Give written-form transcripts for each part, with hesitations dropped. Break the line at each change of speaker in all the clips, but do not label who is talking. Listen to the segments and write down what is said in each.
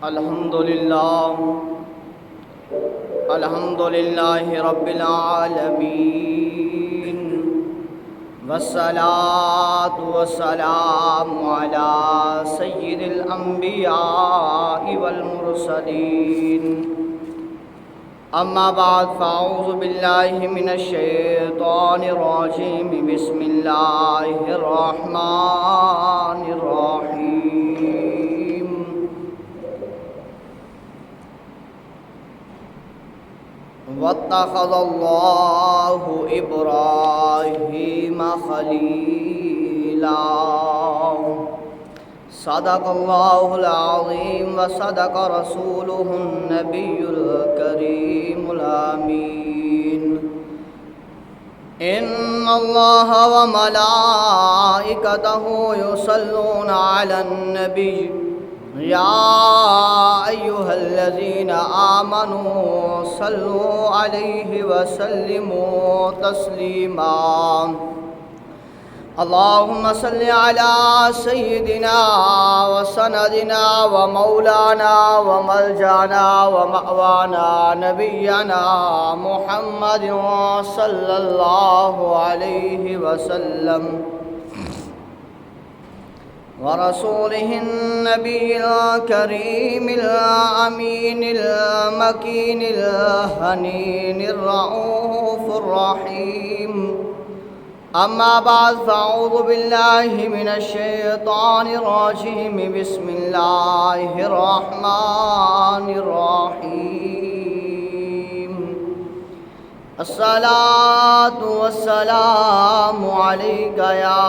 الحمد لله رب العالمين، والصلاة والسلام على سيد الأنبياء والمرسلين. أما بعد، فأعوذ بالله من الشيطان الرجيم. بسم الله الرحمن الرحيم. واتخذ الله إبراهيم خليلا. صدق الله العظيم وصدق رسوله النبي الكريم الأمين. إن الله وملائكته يصلون على النبي يا أيها الذين آمنوا صلوا عليه وسلموا تسليما. اللهم صل على سيدنا وسندنا ومولانا وملجانا ومأوانا نبينا محمد صلى الله عليه وسلم، ورسوله النبي الكريم الأمين المكين الحنين الرؤوف الرحيم. أما بعد، فأعوذ بالله من الشيطان الرجيم. بسم الله الرحمن الرحيم. الصلاة والسلام عليك يا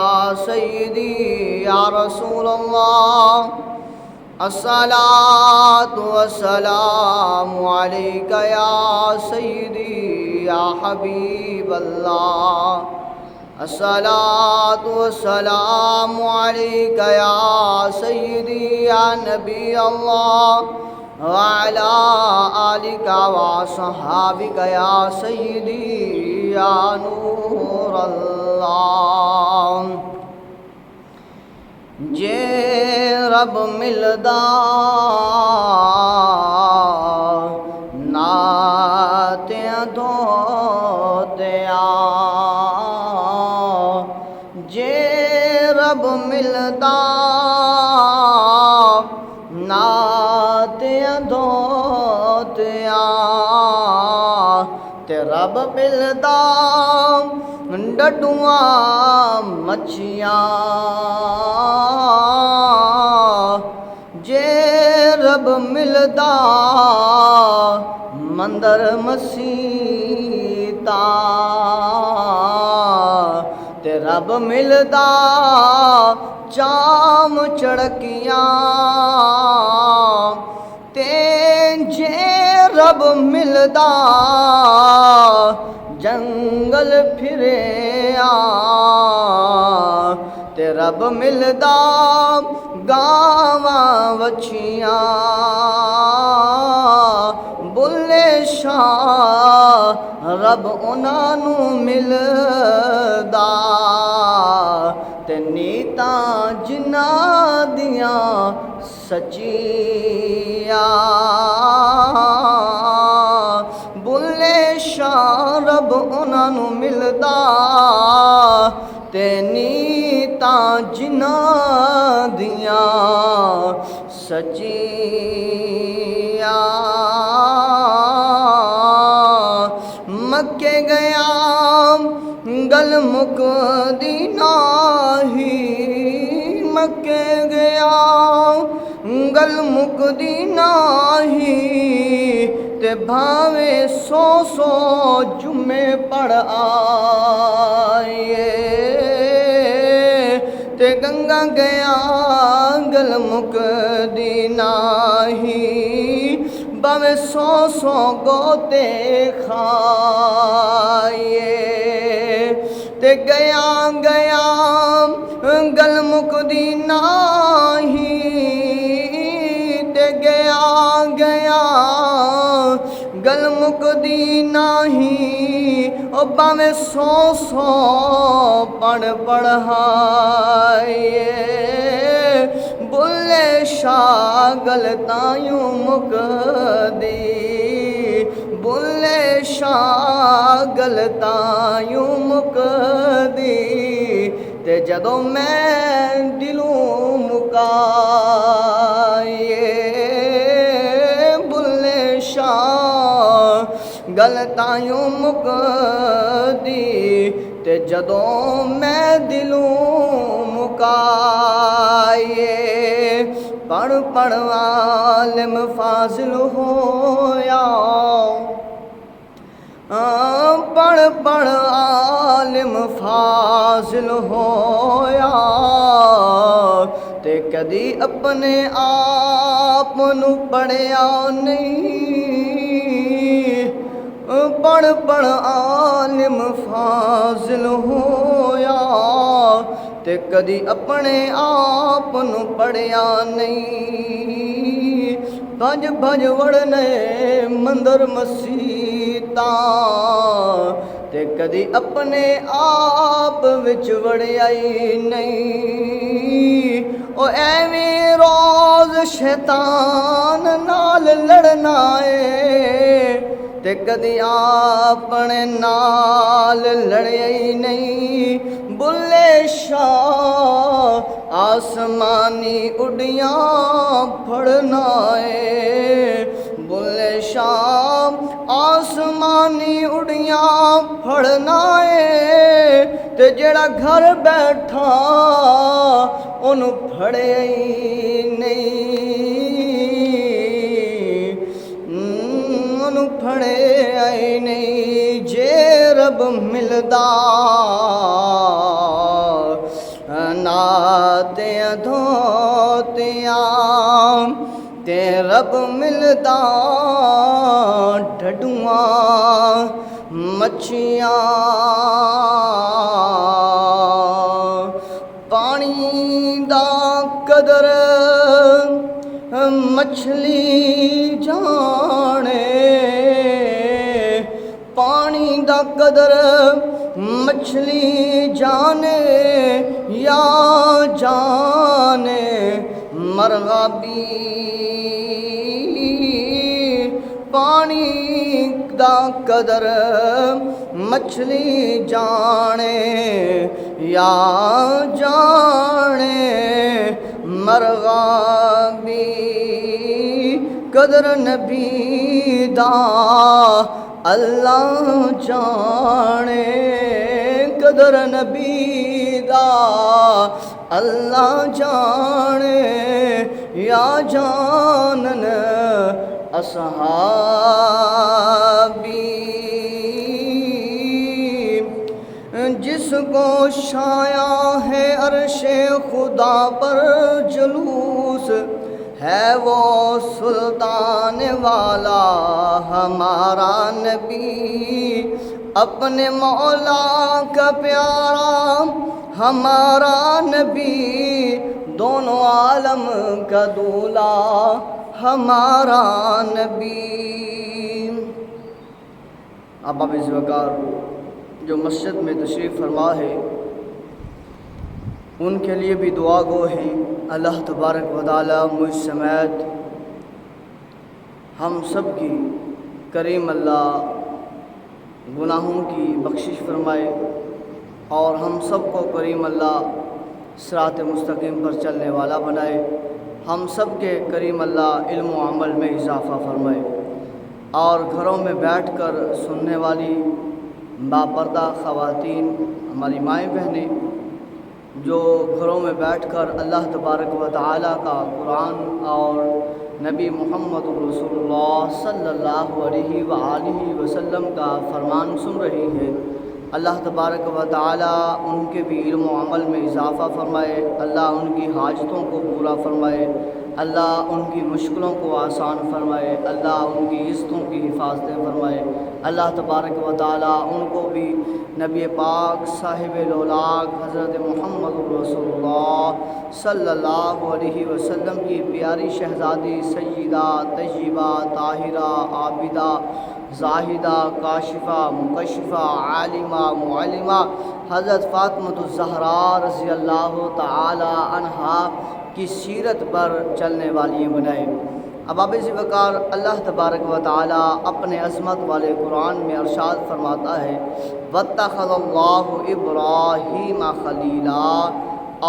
سيدي يا رسول الله. الصلاة والسلام عليك يا سيدي يا حبيب الله. الصلاة والسلام عليك يا سيدي يا نبي الله، وعلى آلك وصحابك يا سيدي يا نور الله. جے رب ملدا ناتیاں دھوتیاں، جے رب ملدا ناتیاں دھوتیاں، تے رب ملدا ڈڈواں مچھیاں. جے رب ملدا مندر مسیتاں، تے رب ملدا چام چڑکیاں. تے جے رب ملدا جنگل پھریاں، تے رب ملدا گاواں وچھیاں. بلے شاہ رب انہاں نوں ملدا، تے نیتاں جنہاں دیاں سچیاں. بلے شاہ رب انہاں نوں ملدا، تے نیتاں جنہاں دیاں سچیاں. مکے گیا گل مکدی ناہی، مکے گیا گل مکدی ناہی، تے بھاوے سو جمعے پڑھ آئیے. تے گنگا گیا گل مکدی ناہی، بھاوے سو گوتے کھائیے. تے گیا گل مکدی ناہی، تے گیا گل مکدی ناہی. او باویں سو پڑھائیے. بلے بلے شاہ گلتایوں مکدی بلے شاہ گلتایوں مکدی تے جدوں میں دلوں مکائے بلے شاہ گلتایوں مکدی تے جدوں میں دلوں مکائے پڑھ پڑھ عالم فاضل ہویا پڑھ پڑھ عالم فاضل ہویا تے کدی اپنے آپ نو پڑھیا نہیں پڑھ پڑھ عالم فاضل ہویا تے کدی اپنے آپ نو پڑھیا نہیں بھج بھج وڑنے مندر مسیتاں تے کدی اپنے آپ وچ وڑیا ہی نہیں او ایویں روز شیطان نال لڑنا ہے تے کدی اپنے نال لڑیا ہی نہیں بلے شاہ آسمانی اڈیاں پھڑنا ہے بلے شاہ آسمانی اڈیاں پھڑنا ہے تے جڑا گھر بیٹھا اونوں پھڑیا ہی نہیں اونوں پھڑیا ہی نہیں جے رب ملدا ناتیاں دھوتیاں تے رب ملدا ڈھڈواں مچھیاں پانی دا قدر مچھلی جانے پانی دا قدر مچھلی جانے یا جانے مرغا بھی پانی دا قدر مچھلی جانے یا جانے مرغا بھی قدر نبی دا اللہ جانے قدر نبی دا اللہ جانے یا جانن اصحابی جس کو شایا ہے عرش خدا پر جلوس ہے وہ سلطان والا ہمارا نبی اپنے مولا کا پیارا ہمارا نبی دونوں عالم کا دولا ہمارا نبی احباب وقار جو مسجد میں تشریف فرما ہے ان کے لیے بھی دعا گو ہیں اللہ تبارک و تعالی مجھ سمیت ہم سب کی کریم اللہ گناہوں کی بخشش فرمائے اور ہم سب کو کریم اللہ صراط مستقیم پر چلنے والا بنائے ہم سب کے کریم اللہ علم و عمل میں اضافہ فرمائے اور گھروں میں بیٹھ کر سننے والی باپردہ خواتین ہماری مائیں بہنیں جو گھروں میں بیٹھ کر اللہ تبارک و تعالی کا قرآن اور نبی محمد رسول اللہ صلی اللہ علیہ وآلہ وسلم کا فرمان سن رہی ہے اللہ تبارک و تعالی ان کے بھی علم و عمل میں اضافہ فرمائے اللہ ان کی حاجتوں کو پورا فرمائے اللہ ان کی مشکلوں کو آسان فرمائے اللہ ان کی عزتوں کی حفاظتیں فرمائے اللہ تبارک و تعالی ان کو بھی نبی پاک صاحب لولاق حضرت محمد رسول اللہ صلی اللہ علیہ وسلم کی پیاری شہزادی سیدہ طیبہ طاہرہ عابدہ زاہدہ کاشفہ مکشفہ عالمہ معلمہ حضرت فاطمۃ الزہراء رضی اللہ تعالی عنہا کی سیرت پر چلنے والی بنائے۔ اب آپ اسی وقار اللہ تبارک و تعالی اپنے عظمت والے قرآن میں ارشاد فرماتا ہے وَاتَّخَذَ اللَّهُ إِبْرَاهِيمَ خَلِيلًا،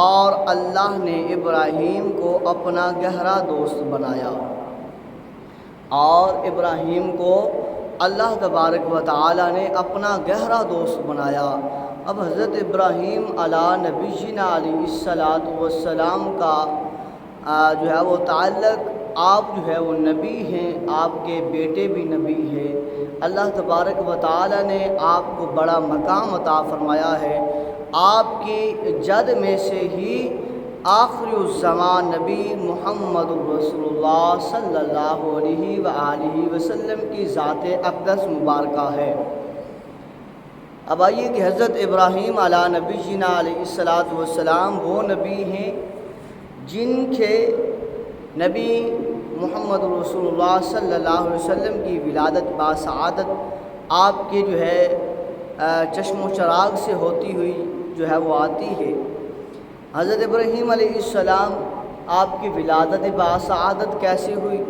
اور اللہ نے ابراہیم کو اپنا گہرا دوست بنایا، اور ابراہیم کو اللہ تبارک و تعالی نے اپنا گہرا دوست بنایا۔ اب حضرت ابراہیم علیہ نبینا علیہ الصلاۃ والسلام کا جو ہے وہ تعلق، آپ جو ہے وہ نبی ہیں، آپ کے بیٹے بھی نبی ہیں۔ اللہ تبارک و تعالی نے آپ کو بڑا مقام عطا فرمایا ہے۔ آپ کی جد میں سے ہی آخری الزمان نبی محمد رسول اللہ صلی اللہ علیہ وآلہ وسلم کی ذات اقدس مبارکہ ہے۔ اب آئیے کہ حضرت ابراہیم علیہ نبی جینا علیہ الصلاۃ والسلام وہ نبی ہیں جن کے نبی محمد رسول اللہ صلی اللہ علیہ وسلم کی ولادت باسعادت آپ کے جو ہے چشم و چراغ سے ہوتی ہوئی جو ہے وہ آتی ہے۔ حضرت ابراہیم علیہ السلام آپ کی ولادت باسعادت کیسے ہوئی؟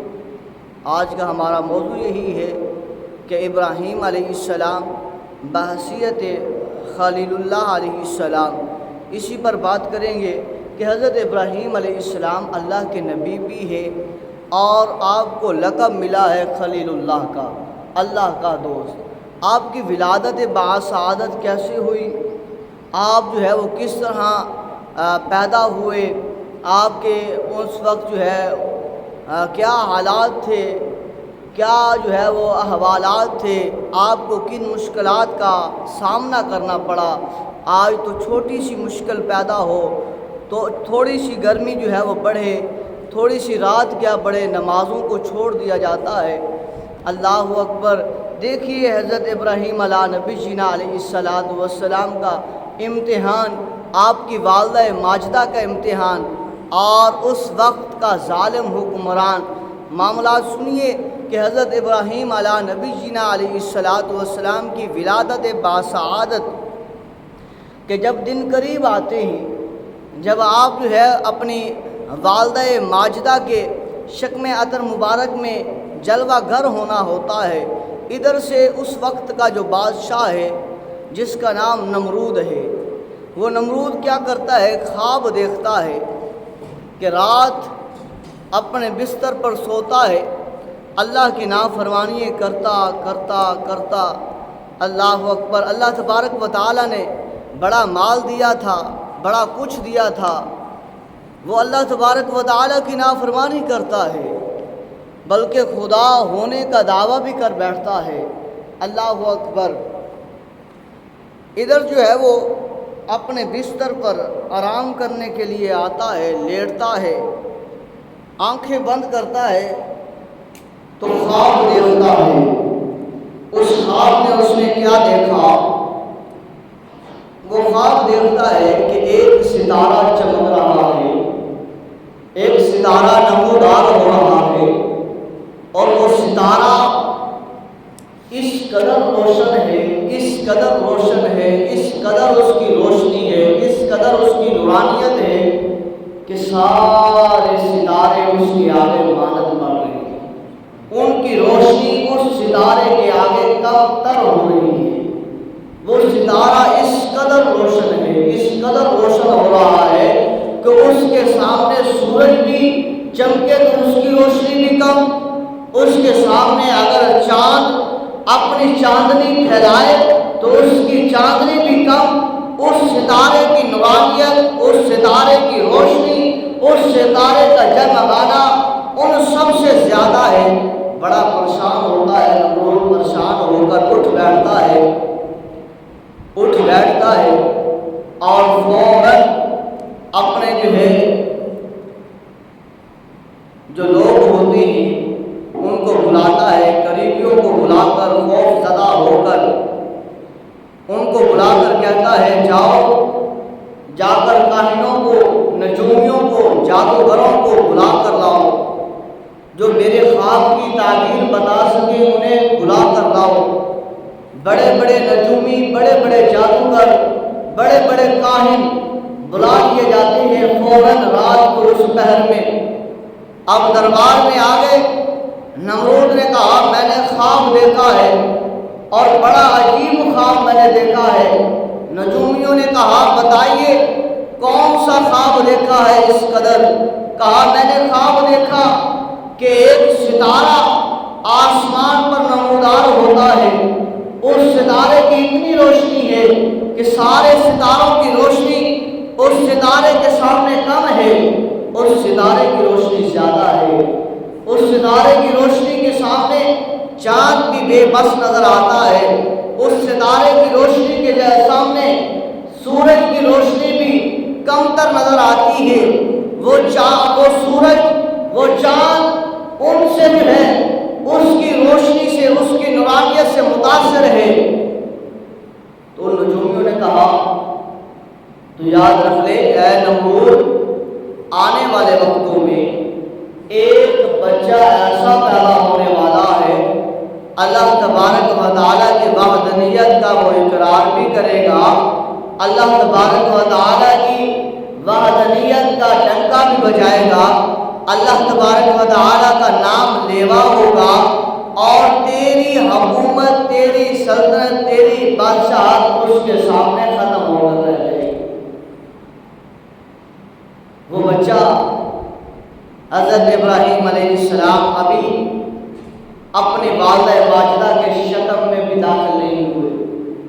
آج کا ہمارا موضوع یہی ہے کہ ابراہیم علیہ السلام بحیثیت خلیل اللہ علیہ السلام، اسی پر بات کریں گے کہ حضرت ابراہیم علیہ السلام اللہ کے نبی بھی ہے اور آپ کو لقب ملا ہے خلیل اللہ کا، اللہ کا دوست۔ آپ کی ولادت باسعادت کیسے ہوئی؟ آپ جو ہے وہ کس طرح پیدا ہوئے؟ آپ کے اس وقت جو ہے کیا حالات تھے، کیا جو ہے وہ احوالات تھے، آپ کو کن مشکلات کا سامنا کرنا پڑا؟ آج تو چھوٹی سی مشکل پیدا ہو تو تھوڑی سی گرمی جو ہے وہ بڑھے، تھوڑی سی رات کیا بڑھے، نمازوں کو چھوڑ دیا جاتا ہے۔ اللہ اکبر! دیکھیے حضرت ابراہیم علیہ نبی جینا علیہ الصلاۃ والسلام کا امتحان، آپ کی والدہ ماجدہ کا امتحان، اور اس وقت کا ظالم حکمران۔ معاملات سنیے کہ حضرت ابراہیم علیہ نبی جینا علیہ الصلاۃ والسلام کی ولادت باسعادت کہ جب دن قریب آتے ہیں، جب آپ جو ہے اپنی والدہ ماجدہ کے شکم عطر مبارک میں جلوہ گر ہونا ہوتا ہے، ادھر سے اس وقت کا جو بادشاہ ہے جس کا نام نمرود ہے، وہ نمرود کیا کرتا ہے؟ خواب دیکھتا ہے کہ رات اپنے بستر پر سوتا ہے، اللہ کی نافرمانی کرتا کرتا کرتا، اللہ اکبر! اللہ تبارک و تعالی نے بڑا مال دیا تھا، بڑا کچھ دیا تھا، وہ اللہ تبارک و تعالی کی نافرمانی کرتا ہے، بلکہ خدا ہونے کا دعویٰ بھی کر بیٹھتا ہے۔ اللہ اکبر! ادھر جو ہے وہ اپنے بستر پر آرام کرنے کے لیے آتا ہے، لیٹتا ہے، آنکھیں بند کرتا ہے تو خواب دیکھتا ہے۔ اس خواب میں اس نے کیا دیکھا؟ وہ خواب دیکھتا ہے کہ ایک ستارہ چمک رہا ہے، ایک ستارہ نمودار ہو رہا ہے، اور وہ ستارہ اس قدر روشن ہے، اس قدر روشن ہے، اس قدر اس کی روشنی ہے، اس قدر اس کی نورانیت ہے کہ سارے ستارے اس کے آگے مانند بڑھ رہے ہیں۔ ان کی روشنی اس ستارے کے آگے کم تر ہو رہی ہے۔ وہ ستارہ اس قدر روشن ہے، اس قدر روشن ہو رہا ہے کہ اس کے سامنے سورج بھی چمکے تو اس کی روشنی بھی کم، اس کے سامنے اگر چاند اپنی چاندنی پھیلائے تو اس کی چاندنی بھی کم۔ اس ستارے کی نورانیت، اس ستارے کی روشنی، اس ستارے کا جگمگانا ان سب سے زیادہ ہے۔ بڑا پریشان ہوتا ہے، نمرود پریشان ہو کر اٹھ بیٹھتا ہے اور فوراً اپنے جو ہے جو لوگ ہوتے ہیں ان کو بلاتا ہے، قریبیوں کو بلا کر خوف زدہ ہو کر ان کو بلا کر کہتا ہے جاؤ، جا کر کاہنوں کو، نجومیوں کو، جادوگروں کو بلا کر لاؤ، جو میرے خواب کی تعبیر بتا سکے انہیں بلا کر لاؤ۔ بڑے بڑے نجومی، بڑے بڑے جادوگر، بڑے بڑے کاہن، بلا لیے جاتے ہیں فوراً رات کو اس پہر میں۔ اب دربار میں آ گئے، نمرود نے کہا میں نے خواب دیکھا ہے اور بڑا عجیب خواب میں نے دیکھا ہے۔ نجومیوں نے کہا بتائیے کون سا خواب دیکھا ہے اس قدر؟ کہا میں نے خواب دیکھا کہ ایک ستارہ آسمان پر نمودار ہوتا ہے، اس ستارے کی اتنی روشنی ہے کہ سارے ستاروں کی روشنی اس ستارے کے سامنے کم ہے، اس ستارے کی روشنی زیادہ ہے۔ اس ستارے کی روشنی کے سامنے چاند بھی بے بس نظر آتا ہے، اس ستارے کی روشنی کے سامنے سورج کی روشنی بھی کم تر نظر آتی ہے۔ وہ سورج وہ چاند ان سے جو ہے اس کی روشنی سے، اس کی نورانیت سے متاثر ہے۔ تو نجومیوں نے کہا تو یاد رکھ لے اے نمرود، آنے والے وقتوں میں ایک بچہ ایسا پیدا ہونے والا ہے، اللہ تبارک و تعالیٰ کی وحدانیت کا وہ اقرار بھی کرے گا، اللہ تبارک و تعالیٰ کی وحدانیت کا ڈنکا بھی بجائے گا، اللہ تبارک و تعالیٰ کا نام لیوا ہوگا، اور تیری حکومت، تیری سلطنت، تیری بادشاہت اس کے سامنے ختم ہو کر رہ جائے گی۔ وہ بچہ حضرت ابراہیم علیہ السلام ابھی اپنی والدہ ماجدہ کے شکم میں بھی داخل نہیں ہوئے،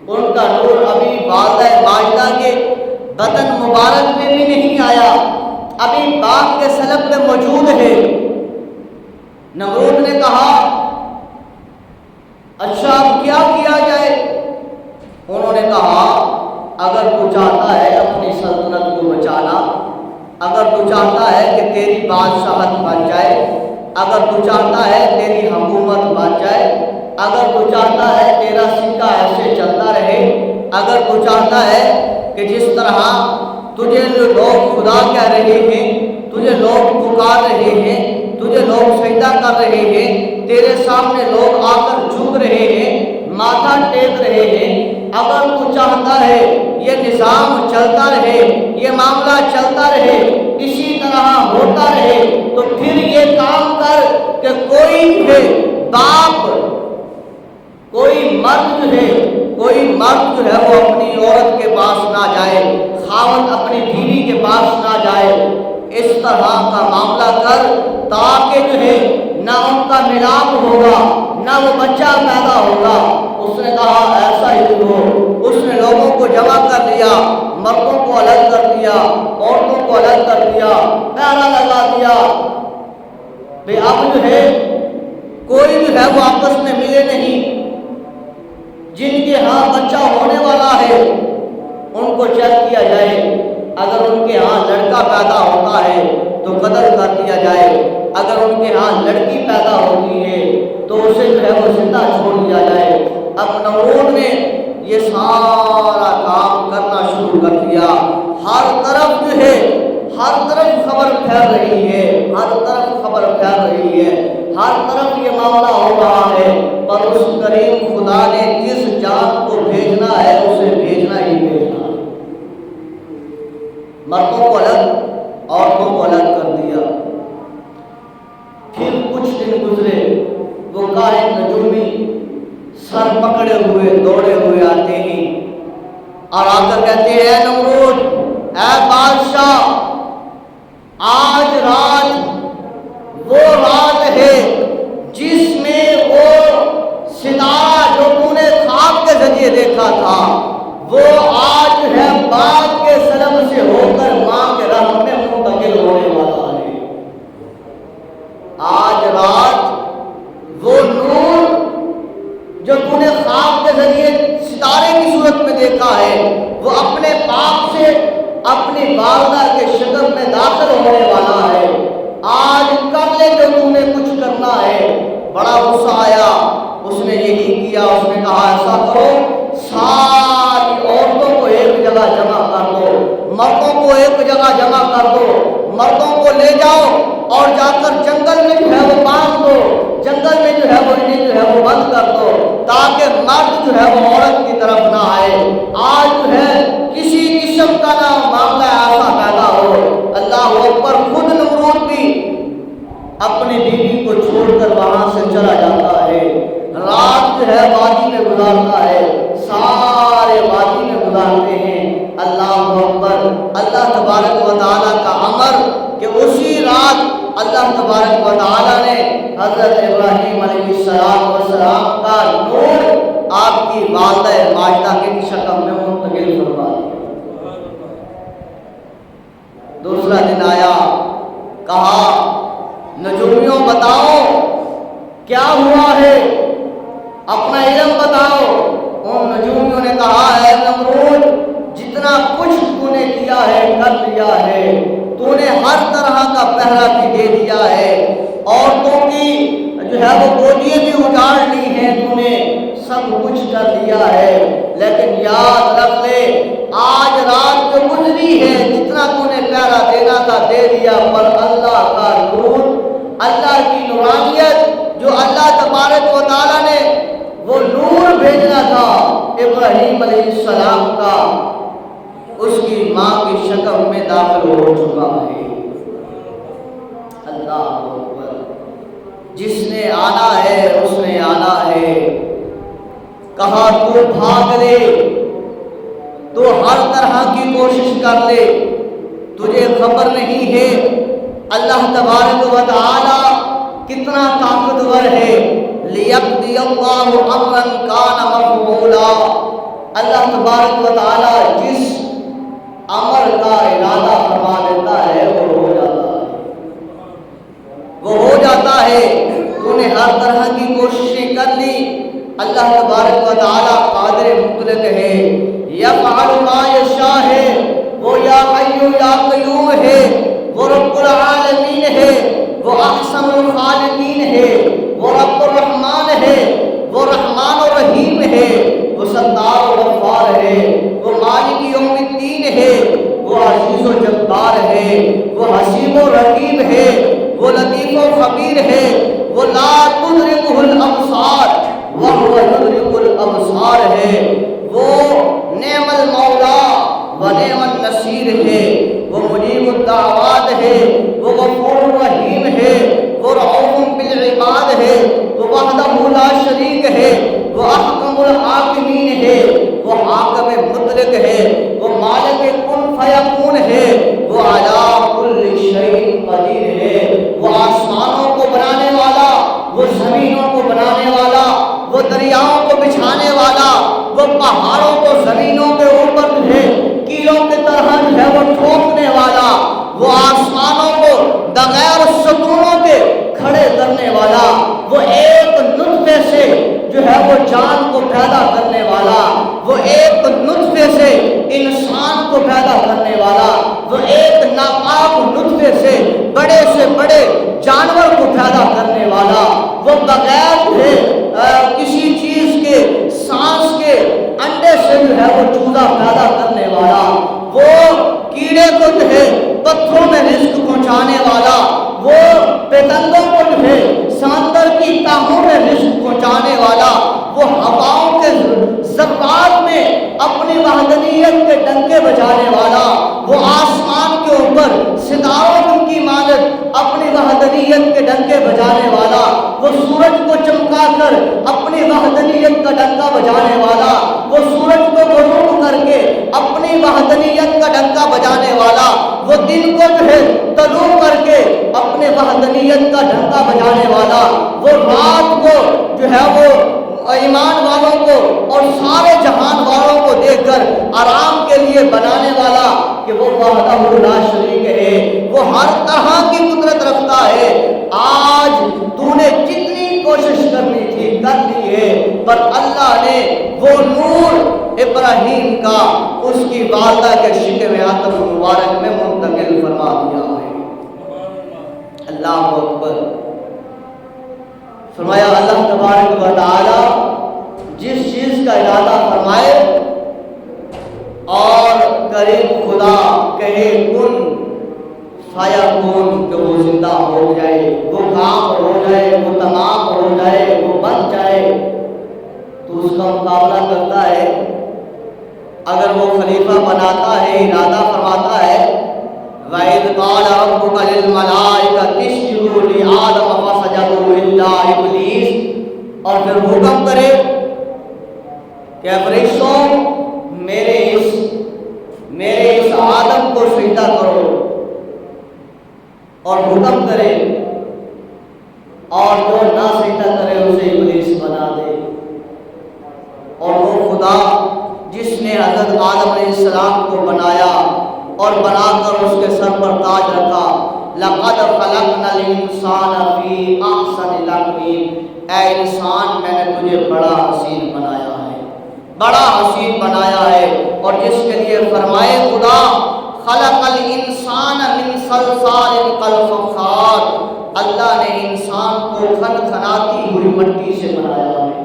ان کا نور ابھی والدہ ماجدہ کے بطن مبارک میں بھی نہیں آیا، ابھی باپ کے سلب میں موجود ہے۔ نمرود نے کہا اچھا اب کیا کیا جائے؟ انہوں نے کہا اگر تو چاہتا ہے اپنی سلطنت کو بچانا، اگر تو چاہتا ہے کہ تیری بادشاہت بن جائے، اگر تو چاہتا ہے تیری حکومت بن جائے، اگر تو چاہتا ہے تیرا سکہ ایسے چلتا رہے، اگر تو چاہتا ہے کہ جس طرح تجھے لوگ خدا کہہ رہے ہیں، تجھے لوگ پکار رہے ہیں، تجھے لوگ سجدہ کر رہے ہیں، تیرے سامنے لوگ آ کر جھک رہے ہیں، ماتھا ٹیک رہے ہیں، اگر تو چاہتا ہے یہ نظام چلتا رہے، یہ معاملہ چلتا رہے، اسی طرح ہوتا رہے، تو پھر یہ کام کر کہ کوئی ہے باپ، کوئی مرد جو ہے وہ اپنی عورت کے پاس نہ جائے، خاوند اپنی بیوی کے پاس نہ جائے، اس طرح کا معاملہ کر تاکہ جو ہے نہ ان کا ملاپ ہوگا، نہ وہ بچہ پیدا ہوگا۔ اس نے کہا ایسا ہی ہو۔ اس نے لوگوں کو جمع کر لیا، مردوں کو الگ کر دیا، عورتوں کو الگ کر دیا، پہرا لگا دیا، اب جو ہے کوئی جو ہے وہ آپس میں ملے نہیں، جن کے ہاں بچہ ہونے والا ہے ان کو چیک کیا جائے، اگر ان کے ہاں لڑکا پیدا ہوتا ہے تو قتل کر دیا جائے، اگر ان کے ہاں لڑکی پیدا ہوتی ہے تو اسے جو ہے وہ زندہ چھوڑ دیا جائے۔ اب نمرود نے یہ سارا کام کرنا شروع کر دیا، ہر طرف جو ہے ہر طرف خبر پھیل رہی ہے، ہر طرف خبر پھیل رہی ہے، ہر طرف یہ معاملہ ہو رہا ہے، پر اس کریم خدا نے جس جان کو بھیجنا ہے اسے بھیجنا ہی بھیجنا ہے۔ مردوں کو الگ، عورتوں کو الگ کر دیا۔ پھر کچھ دن گزرے، وہ کاہن نجومی سر پکڑے ہوئے دوڑے ہوئے آتے ہیں اور آ کر کہتے ہیں اے نمرود، اے بادشاہ، آج رات وہ رات ہے جس میں وہ ستارہ جو تو نے خواب کے ذریعے دیکھا تھا وہ آج ہے باپ کے سلب سے ہو کر ماں کے رحم میں منتقل ہونے والا ہے۔ آج رات وہ نور جو تو نے خواب کے ذریعے ستارے کی صورت میں دیکھا ہے وہ اپنے باپ سے اپنی والدہ کے شکم میں داخل ہونے والا ہے۔ آج کر لے جو تم نے کچھ کرنا ہے۔ بڑا غصہ آیا، اس نے یہی کیا، اس نے کہا ایسا کرو، ساری عورتوں کو ایک جگہ جمع کر دو، مردوں کو ایک جگہ جمع کر دو، مردوں کو لے جاؤ اور جا کر جنگل میں جو ہے وہ باندھ دو، جنگل میں جو ہے وہ انہیں جو ہے وہ بند کر دو تاکہ مرد جو ہے وہ عورت کی طرف نہ آئے۔ آج جو ہے کسی قسم کا نہ معاملہ اپنی بیوی کو چھوڑ کر وہاں سے چلا جاتا ہے، رات جو ہے وادی میں گزارتا ہے، سارے وادی میں گزارتے ہیں۔ اللہ اکبر، اللہ تبارک و تعالیٰ کا امر کہ اسی رات اللہ تبارک و تعالیٰ نے حضرت ابراہیم علیہ السلام کا نور آپ کی والدہ ماجدہ کی شکل میں منتقل فرما دیا۔ دوسرا دن آیا، کہا نجومیوں بتاؤ کیا ہوا ہے، اپنا علم بتاؤ۔ ان نجومیوں نے کہا ہے نمرود، جتنا کچھ تو نے کیا ہے کر لیا ہے، تو نے ہر طرح کا پہرا بھی دے دیا ہے، عورتوں کی جو ہے وہ گودیاں بھی اجاڑ لی ہیں، تو نے سب کچھ کر لیا ہے، لیکن یاد رکھ لے آج رات جو گزری ہے جتنا تو نے پہرا دینا تھا دے دیا، پر اللہ کا نور، اللہ کی نورانیت جو اللہ تبارک و تعالیٰ نے وہ نور بھیجنا تھا ابراہیم علیہ السلام کا، اس کی ماں کی شکل میں داخل ہو چکا ہے۔ اللہ اکبر، جس نے آنا ہے اس نے آنا ہے۔ کہا تو بھاگ لے، تو ہر طرح کی کوشش کر لے، تجھے خبر نہیں ہے اللہ تبارک و تعالی کتنا طاقتور ہے۔ لیقضی اللہ امرا کان مفعولا، اللہ تبارک و تعالی جس امر کا ارادہ فرما دیتا ہے وہ ہو جاتا ہے، وہ ہو جاتا ہے۔ تو نے ہر طرح کی کوششیں کر لی، اللہ تبارک و تعالی قادر مطلق ہے، یفعل ما یشاء ہے، وہ یا حی یا قیوم ہے، وہ رب العالمین ہے، وہ احسن الخالقین ہے، وہ رب الرحمن ہے، وہ رحمان الرحیم ہے، وہ ستار و غفار ہے، وہ مالک یوم الدین ہے، وہ عزیز و جبار ہے، وہ حسیب و رقیب ہے، وہ لطیف و خبیر ہے، وہ لا تدرکہ الابصار وہو یدرک الابصار ہے، وہ نعم المولا و نعم النصیر ہے، وہ مجیب الدعوات ہے، وہ غفور الرحیم ہے، وہ رؤوف بالعباد ہے، وہ وحدہ لا شریک ہے، وہ احکم الحاکمین ہے، وہ حاکم مطلق ہے، وہ مالک کن فیکون ہے، وہ علی کل شیء قدیر ہے، وہ آسمانوں کو بنانے والا، وہ زمینوں کو بنانے والا، وہ دریاؤں کو بچھانے والا، وہ پہاڑوں کو زمینوں کے اوپر جو ہے کیلوں کی طرح جو ہے وہ ٹھوکنے والا، وہ آسمانوں کو بغیر ستونوں کے کھڑے کرنے والا، وہ ایک نطفے سے جو ہے وہ جان کو پیدا کرنے والا، وہ ایک نطفے سے انسان کو پیدا کرنے والا، وہ ایک ناپاک نطفے سے بڑے جانور کو پیدا کرنے والا، وہ بغیر جو ہے کسی چیز کے سانس کے انڈے سے جو ہے وہ چوزا پیدا کرنے والا، وہ کیڑے کو جو ہے پتھروں میں رزق پہنچانے والا، وہ پتنگوں کو جو ہے سمندر کی تہوں میں رزق پہنچانے والا، وہ ہواؤں کے ذرات میں اپنی وحدانیت کے ڈنکے بجانے والا، وہ آسمان کے اوپر ستاروں کی مانند اپنی وحدانیت کے ڈنکے بجانے والا، وہ سورج کو چمکا کر اپنی وحدانیت کا ڈنکا بجانے والا، وہ سورج کو غروب کر کے اپنی وحدانیت کا ڈنکا بجانے والا، وہ دن کو جو ہے طلوع کر کے اپنے وحدانیت کا ڈنکا بجانے والا، وہ رات کو جو ہے وہ ایمان والوں کو اور سارے جہان والوں کو دیکھ کر آرام کے لیے بنانے والا کہ وہ وحدہ لا شریک ہے، وہ ہر طرح کی قدرت رکھتا ہے۔ آج تو نے جتنی کوشش کرنی تھی کر لی ہے، پر اللہ نے وہ نور ابراہیم کا اس کی والدہ کے شکم عاطف مبارک میں منتقل فرما دیا ہے۔ اللہ اکبر، فرمایا اللہ تبارک و تعالی جس چیز کا ارادہ فرمائے اور کریم خدا کہے کن فیکون کہ وہ زندہ ہو جائے، وہ کام ہو جائے، وہ تمام ہو جائے، وہ بن جائے، تو اس کا مقابلہ کرتا ہے۔ اگر وہ خلیفہ بناتا ہے، ارادہ فرماتا ہے، وَإِذْ قَالَ رَبُّكَ لِلْمَلَائِكَةِ اسْجُدُوا لِآدَمَ ابلیس اور پھر حکم کرے کہ فرشتوں میرے اس آدم کو سجدہ کرو، اور حکم کرے اور جو نہ سجدہ کرے اسے ابلیس بنا دے۔ اور وہ خدا جس نے حضرت آدم علیہ السلام کو بنایا اور بنا کر اس کے سر پر تاج رکھا، لَقَدْ خَلَقْنَا الْإِنسَانَ فِي أَحْسَنِ تَقْوِيمٍ، اے انسان میں نے تجھے بڑا حسین بنایا ہے، بڑا حسین بنایا ہے۔ اور جس کے لیے فرمائے خدا خلق الانسان من صلصال کالفخار، اللہ نے انسان کو کھنکھناتی ہوئی مٹی سے بنایا ہے۔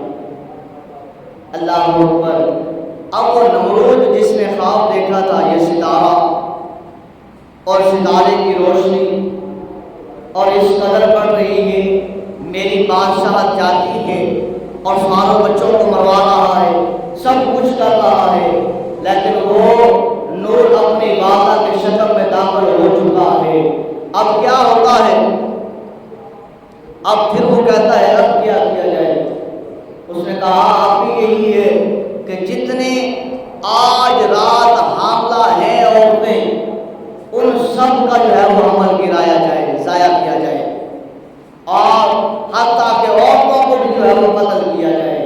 اللہ اکبر۔ اب وہ نمرود جس نے خواب دیکھا تھا یہ ستارہ اور ستارے کی روشنی اور اس قدر بڑھ رہی ہے، میری بادشاہت جاتی ہے اور ساروں بچوں کو مروا رہا ہے، سب کچھ کر رہا ہے، لیکن وہ نور اپنی وعدہ کے شکل میں داخل ہو چکا ہے۔ اب کیا ہوتا ہے؟ اب پھر وہ کہتا ہے اب کیا کیا جائے؟ اس نے کہا اب بھی یہی ہے کہ جتنے آج رات حاملہ ہیں عورتیں، ان سب کا جو ہے وہ عمل گرایا جائے، ضائع کیا جائے، اور حتیٰ کہ عورتوں کو بھی جو ہے وہ قتل کیا جائے۔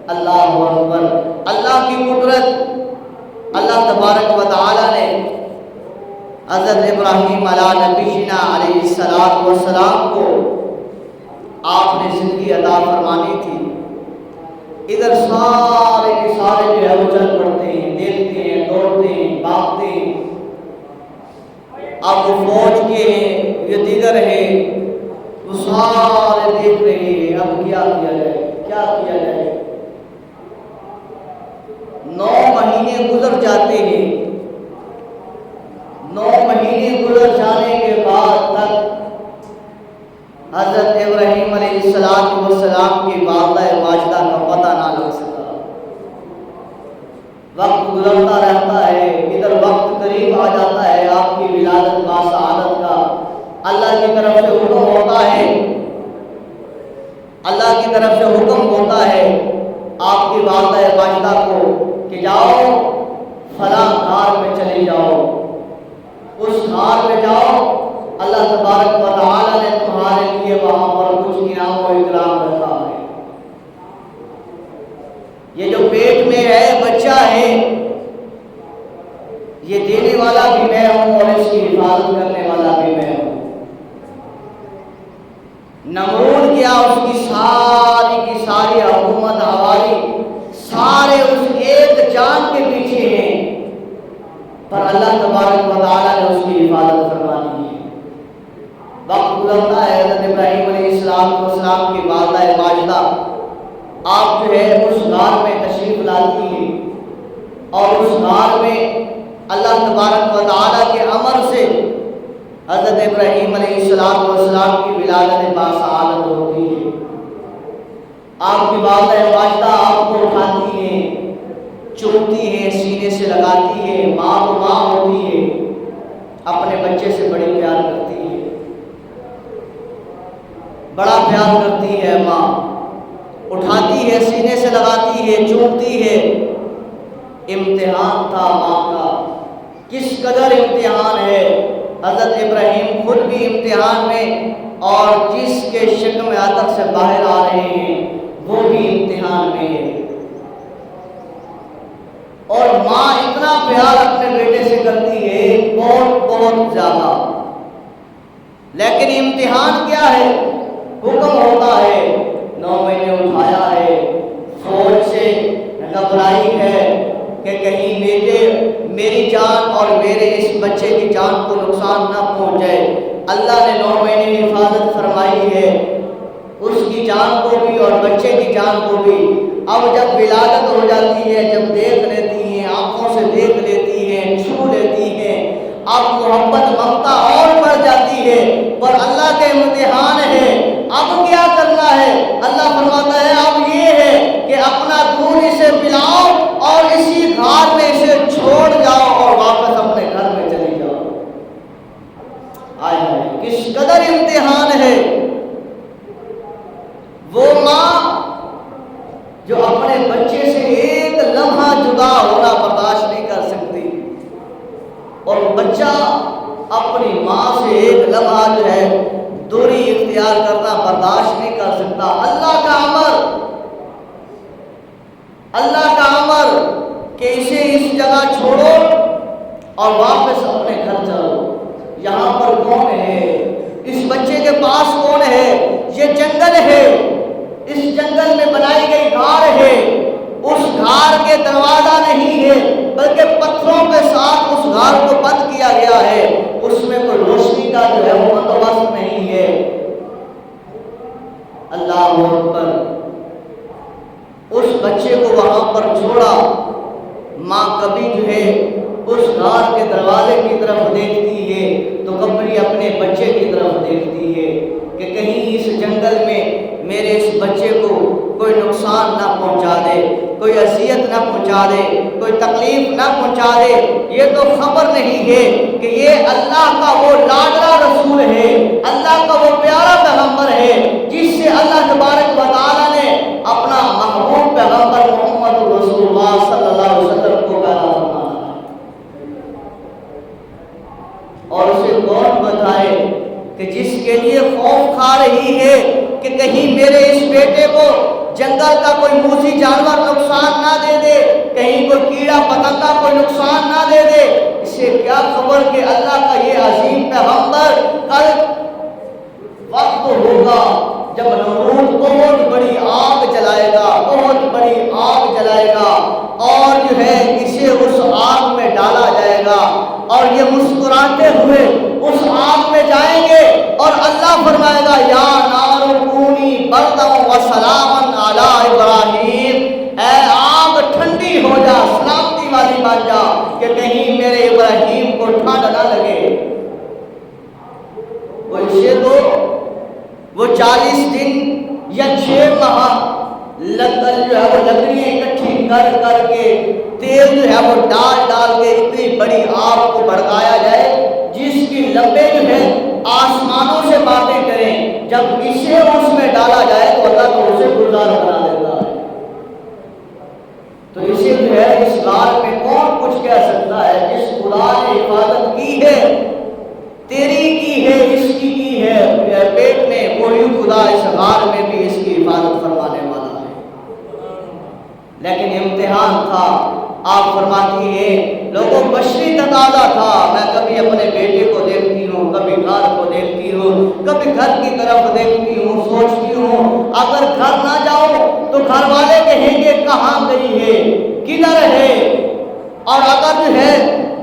اللہ اکبر۔ اللہ کی قدرت، اللہ تبارک و تعالی نے حضرت ابراہیم علیہ نبینا علیہ السلام کو آپ نے زندگی عطا فرمانی تھی۔ ادھر سارے کے سارے جو ہے وہ چل پڑتے ہیں، دیکھتے ہیں، دوڑتے ہیں، بھاگتے ہیں۔ اب وہ فوج کے ہیں، یہ دیگر ہیں، وہ سارے دیکھ رہے ہیں اب کیا کیا جائے، کیا کیا جائے۔ 9 مہینے گزر جاتے ہیں۔ 9 مہینے گزر جانے کے بعد تک حضرت ابراہیم علیہ السلام کی والدہ ماجدہ کا پتہ نہ لگ سکا۔ وقت گزرتا رہتا ہے، ادھر وقت قریب آ جاتا ہے آپ کی ولادت با سعادت کا۔ اللہ کی طرف سے حکم ہوتا ہے، اللہ کی طرف سے حکم ہوتا ہے آپ کی والدہ ماجدہ کو کہ جاؤ فلاں غار میں چلے جاؤ، اس غار میں جاؤ، اللہ تبارک و تعالی نے تمہارے لیے وہاں پر کچھ انعام و اکرام رکھا ہے۔ یہ جو پیٹ میں ہے بچہ ہے، یہ دینے والا بھی میں ہوں اور اس کی حفاظت کرنے والا بھی میں ہوں۔ نمرود کیا اس کی ساری حکومت حوالی سارے اس ایک جان کے پیچھے ہیں، پر اللہ تبارک و تعالی نے اس کی حفاظت فرمانی ہے۔ وقت گزرتا ہے، حضرت ابراہیم علیہ السلام کی والدہ ماجدہ آپ جو ہے اس غار میں تشریف لاتی ہے، اور اس غار میں اللہ تبارک و تعالی کے امر سے حضرت ابراہیم علیہ السلام کی ولادت باسعادت ہوتی ہے۔ آپ کی والدہ ماجدہ آپ کو اٹھاتی ہے، چومتی ہے، سینے سے لگاتی ہے، ماں کو ماں ہوتی ہے، اپنے بچے سے بڑی پیار کرتی ہے، بڑا پیار کرتی ہے۔ ماں اٹھاتی ہے، سینے سے لگاتی ہے، چومتی ہے۔ امتحان تھا ماں کا، کس قدر امتحان ہے۔ حضرت ابراہیم خود بھی امتحان میں، اور جس کے شکم عطر سے باہر آ رہے ہیں وہ بھی امتحان میں ہے۔ اور ماں اتنا پیار اپنے بیٹے سے کرتی ہے، بہت بہت زیادہ، لیکن امتحان کیا ہے؟ حکم ہوتا ہے، 9 مہینے اٹھایا ہے، فوج سے گھبرائی ہے کہ کہیں میری جان اور میرے اس بچے کی جان کو نقصان نہ پہنچ جائے۔ اللہ نے 9 مہینے حفاظت فرمائی ہے، اس کی جان کو بھی اور بچے کی جان کو بھی۔ اب جب ولادت ہو جاتی ہے، جب دیکھ لیتی ہیں، آنکھوں سے دیکھ لیتی ہیں، چھو لیتی ہیں، اب محبت ممتا اور بڑھ جاتی ہے، پر اللہ کے امتحان ہے۔ اب کیا کرنا ہے؟ اللہ فرماتا ہے اب یہ ہے کہ اپنا خون اسے پلاؤ اور اسی غار میں اسے چھوڑ جاؤ اور واپس اپنے گھر میں چلی جاؤ۔ آئے کس قدر امتحان ہے۔ کر سکتا۔ اللہ کا امر کہ اسے اس جگہ چھوڑو اور واپس اپنے گھر چلو۔ یہاں پر کون ہے؟ اس بچے کے پاس کون ہے؟ یہ جنگل ہے، اس جنگل میں بنائی گئی غار ہے، اس غار کے دروازہ نہیں ہے بلکہ پتھروں کے ساتھ اس غار کو بند کیا گیا ہے، اس میں کوئی روشنی کا جو ہے وہ بندوبست نہیں ہے۔ اللہ اکبر۔ اس بچے کو وہاں پر چھوڑا، ماں کبھی جو ہے اس غار کے دروازے کی طرف دیکھتی ہے تو کبھی اپنے بچے کی طرف دیکھتی ہے کہ کہیں اس جنگل میں میرے اس بچے کو کوئی نقصان نہ پہنچا دے، کوئی اذیت نہ پہنچا دے، کوئی تکلیف نہ پہنچا دے۔ یہ تو خبر نہیں ہے کہ یہ اللہ کا وہ لاڈلا رسول ہے، اللہ کا وہ پیارا پیغمبر ہے جس سے اللہ تبارک و تعالیٰ نے اپنا محبوب پیغمبر محمد رسول اللہ صلی اللہ علیہ وسلم کو پیدا فرمایا۔ اور اسے کون بتائے کہ جس کے لیے خوف کھا رہی ہے کہ کہیں میرے اس بیٹے کو جنگل کا کوئی موذی جانور نقصان نہ دے دے، کہیں کوئی کیڑا پتنگا کوئی نقصان نہ دے دے، اسے کیا خبر کہ اللہ کا یہ عظیم پیغمبر کل وقت ہوگا جب نمرود بہت بڑی آگ جلائے گا، بہت بڑی آگ جلائے گا اور جو ہے اسے اس آگ میں ڈالا جائے گا اور یہ مسکراتے ہوئے اس آگ میں جائیں گے اور اللہ فرمائے گا یا نار کونی بردا و سلاما علی ابراہیم، اے آگ ٹھنڈی ہو جا، سلامتی والی بن جا کہ کہیں میرے ابراہیم کو ٹھنڈ نہ لگے۔ وہ اسے تو وہ 40 دن یا 6 ماہ جو ہے وہ لکڑیاں اکٹھی کر کر کے تیل جو ہے وہ ڈال کے اتنی بڑی آگ کو بھڑکایا جائے جس کی لمبے جو ہے آسمانوں سے باتیں کریں، جب اسے اس میں ڈالا جائے تو اللہ تو اسے گلزار بنا دیتا ہے۔ تو اسے جو ہے اس غار میں کون کچھ کہہ سکتا ہے؟ جس خدا نے حفاظت کی ہے، تیری کی ہے، اس کی ہے پیٹ میں، وہی خدا اس غار میں بھی اس کی حفاظت فرمانے والا ہے۔ لیکن امتحان تھا۔ آپ فرماتی ہیں لوگوں بشری تقاضا تھا، میں کبھی اپنے بیٹے کو دیکھتی ہوں، کبھی غار کو دیکھتی ہوں، کبھی گھر کی طرف دیکھتی ہوں، سوچتی ہوں اگر گھر نہ جاؤ تو گھر والے کہیں گے کہاں گئی ہے، کدھر ہے، اور اگر جو ہے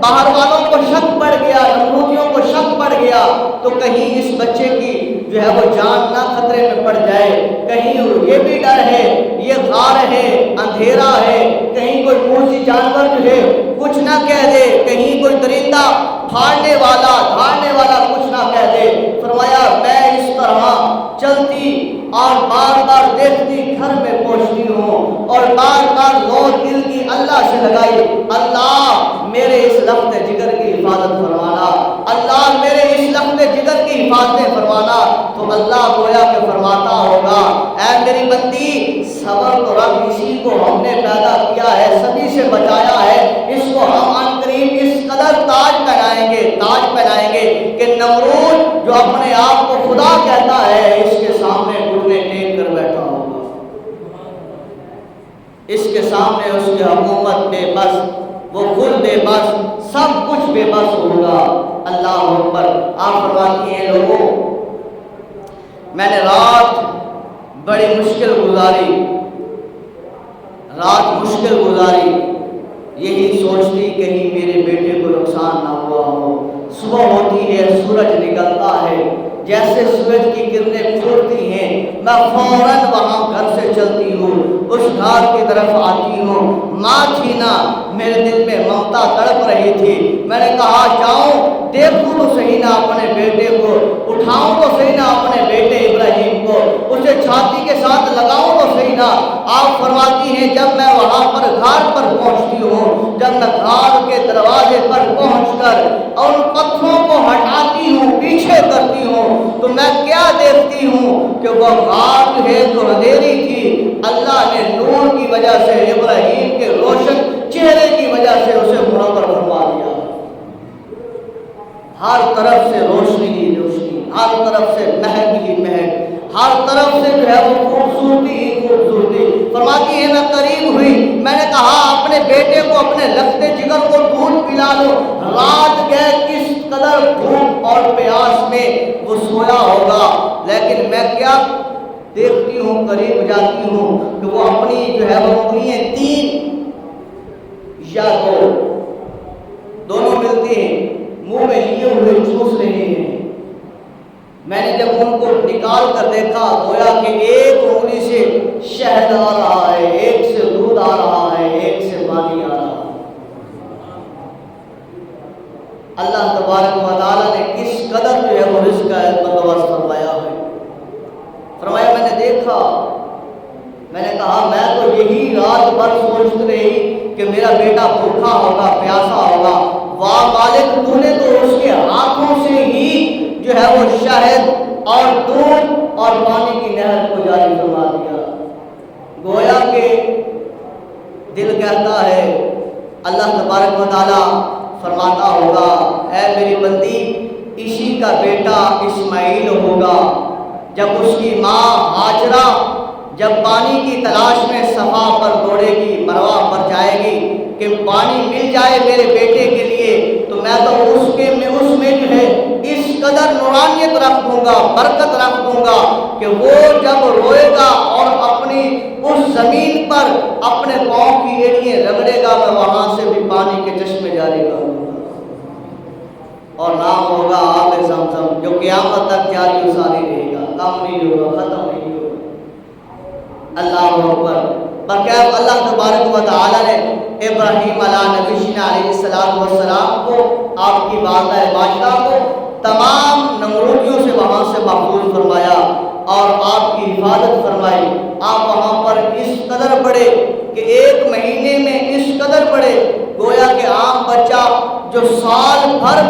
باہر والوں کو شک پڑ گیا، نمرودیوں کو شک پڑ گیا تو کہیں اس بچے کی جو ہے وہ جان نہ خطرے میں پڑ جائے، کہیں یہ بھی ڈر ہے، یہ غار ہے، اندھیرا ہے، کہیں کوئی موذی جانور جو ہے کچھ نہ کہہ دے، کہیں کوئی درندہ پھاڑنے والا دھاڑنے والا کچھ نہ کہہ دے۔ فرمایا میں اس طرح چلتی اور بار بار دیکھتی گھر میں پہنچتی ہوں اور بار بار لو دل کی اللہ سے لگائی، اللہ میرے اس لفظ جگر کی حفاظت فرمانا، اللہ میرے اس لفظ جگر کی حفاظت فرمانا۔ تو اللہ گویا کہ فرماتا ہوگا اے میری بندی صبر تو رب اسی کو ہم نے پیدا کیا ہے، سبھی سے بچایا ہے، اس کو ہم ان قریب اس قدر تاج پہنائیں گے کہ نمرود جو اپنے آپ کو خدا کہتا ہے اس کے سامنے گھٹنے ٹیک کر بیٹھا ہوگا، اس کے سامنے اس کی حکومت بے بس، وہ خود بے بس، سب کچھ بے بس ہوگا۔ اللہ اکبر۔ آپ فرماتی ہیں لوگوں میں نے رات بڑی مشکل گزاری، یہی سوچتی کہیں میرے بیٹے کو نقصان نہ ہوا ہو۔ صبح ہوتی ہے، سورج نکلتا ہے، جیسے سورج کی کرنیں پھوٹتی ہیں میں فوراً وہاں گھر سے چلتی ہوں، اس گھر کی طرف آتی ہوں۔ ماں تھی نا، میرے دل میں ممتا تڑپ رہی تھی، میں نے کہا جاؤں دیکھوں تو صحیح نہ اپنے بیٹے کو، اٹھاؤں تو صحیح نہ اپنے بیٹے ابراہیم کو، اسے چھاتی کے ساتھ لگاؤں تو صحیح نہ۔ آپ فرماتی ہیں جب میں وہاں پر گھاٹ پر پہنچتی ہوں، جب میں گھاٹ کے دروازے پر پہنچ کر اور ان پتھروں کو ہٹاتی ہوں، پیچھے کرتی ہوں، تو میں کیا دیکھتی ہوں کہ وہ غار ہے جو اندھیری تھی، اللہ نے نور کی وجہ سے ابراہیم کے روشن چہرے کی وجہ سے اسے منور فرما دیا۔ ہر طرف سے روشنی ہی روشنی، ہر طرف سے مہک ہی مہک، ہر طرف سے جو ہے وہ خوبصورتی ہی خوبصورتی. فرماتی ہے میں قریب ہوئی, میں نے کہا اپنے بیٹے کو, اپنے لخت جگر کو دودھ پلا لو. رات گئے کس قدر بھوک اور پیاس میں وہ سویا ہوگا, لیکن میں کیا دیکھتی ہوں, قریب جاتی ہوں کہ وہ اپنی جو ہے وہ انگلیاں 3 یا 2 دونوں ملتی ہیں منہ میں لیے ہوئے چوس رہے ہیں. میں نے جب ان کو نکال کر دیکھا گویا کہ ایک انگلی سے شہد آ رہا ہے, ایک سے دودھ آ رہا ہے, ایک سے پانی آ رہا ہے. اللہ تبارک و تعالیٰ نے کس قدر جو ہے وہ رزق کا بندوبست فرمایا ہے. فرمایا میں نے دیکھا, میں نے کہا میں تو یہی رات بھر سوچتی رہی کہ میرا بیٹا بھوکا ہوگا, پیاسا ہوگا. واہ مالک, تو نے تو اس کے ہاتھوں سے ہی جو ہے وہ شہد اور دودھ اور پانی کی نہر کو جاری فرما دیا. گویا کہ دل کہتا ہے, اللہ تبارک و تعالیٰ فرماتا ہوگا اے میری بندی اسی کا بیٹا اسماعیل ہوگا. جب اس کی ماں ہاجرہ جب پانی کی تلاش میں صفا پر دوڑے گی, مروہ پر جائے گی کہ پانی مل جائے میرے بیٹے کے لیے, تو میں تو اس میں جو ہے اس قدر نورانیت رکھ دوں گا, برکت رکھ دوں گا کہ وہ جب روئے گا اور اپنی اس زمین پر اپنے پاؤں کی ایڑیاں رگڑے گا, میں وہاں سے بھی پانی کے چشمے جاری کروں گا اور نام ہوگا آب زمزم, جو قیامت تک جاری و ساری رہے گا, کم نہیں ہوگا, ختم نہیں ہوگا. اللہ اکبر. بلکہ اللہ تبارک و تعالیٰ نے ابراہیم علیہ السلام کو, آپ کی والدہ بادشاہ کو تمام نمرودیوں سے وہاں سے محفوظ فرمایا اور آپ کی حفاظت فرمائی. آپ وہاں پر اس قدر بڑے کہ 1 مہینے میں اس قدر بڑے گویا کہ عام بچہ جو سال بھر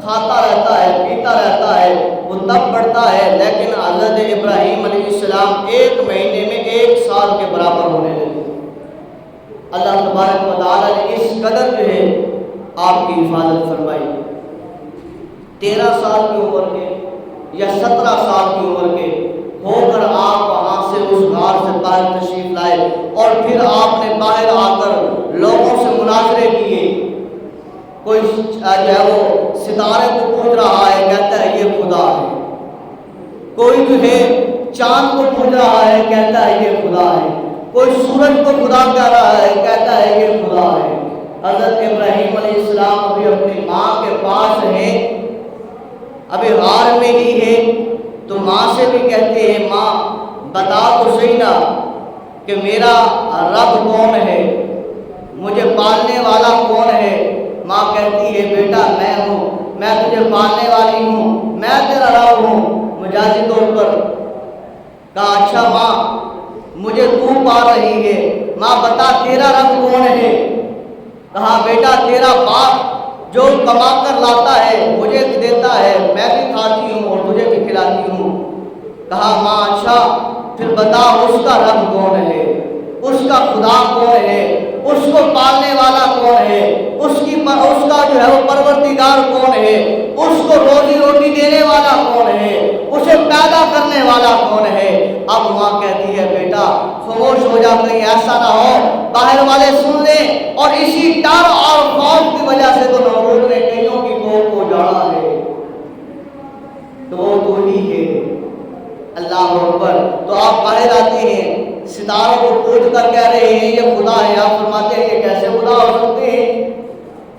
کھاتا رہتا ہے, پیتا رہتا ہے, وہ تب بڑھتا ہے, لیکن حضرت ابراہیم علیہ السلام 1 مہینے میں 1 سال کے برابر ہونے لگے. اللہ تبارک و تعالیٰ نے اس قدر جو ہے آپ کی حفاظت فرمائی. 13 سال کی عمر کے یا 17 سال کی عمر کے ہو کر آپ وہاں سے اس غار سے باہر تشریف لائے اور پھر آپ نے باہر آ کر لوگوں سے مناظرے کیے. کوئی جو ہے وہ ستارے کو پوج رہا ہے, کہتا ہے یہ خدا ہے. کوئی جو ہے چاند کو پوج رہا ہے, کہتا ہے یہ خدا ہے. کوئی سورج کو خدا کہہ رہا ہے, کہتا ہے یہ خدا ہے. حضرت ابراہیم علیہ السلام ابھی اپنی ماں کے پاس ہیں, ابھی غار میں ہی ہے, تو ماں سے بھی کہتے ہیں ماں بتا تو صحیح نا کہ میرا رب کون ہے, مجھے پالنے والا کون ہے. ماں کہتی ہے بیٹا میں ہوں, میں تجھے پالنے والی ہوں, میں تیرا رب ہوں. مجازی طور پر کہا اچھا ماں مجھے تو پال رہی ہے, ماں بتا تیرا رب کون ہے. کہا بیٹا تیرا باپ جو کما کر لاتا ہے مجھے دیتا ہے, میں بھی کھاتی ہوں اور تجھے بھی کھلاتی ہوں. کہا ماں اچھا پھر بتا اس کا رب کون ہے, اس کا خدا کون ہے, اس کو پالنے والا کون ہے, اس کا جو ہے وہ پروردگار کون ہے, اس کو روزی روٹی دینے والا کون ہے, اسے پیدا کرنے والا کون ہے. اب ماں کہتی ہے بیٹا خاموش ہو جا, کہیں ایسا نہ ہو باہر والے سن لیں اور اسی ڈر اور خوف کی وجہ سے تو نمرود نے کئیوں کی قوم کو اجاڑا ہے. تو ہی ہے. اللہ اکبر. تو آپ باہر آتے ہیں, ستاروں کو پوچھ کر کہہ رہے ہیں یہ خدا ہے. آپ فرماتے ہیں کہ کیسے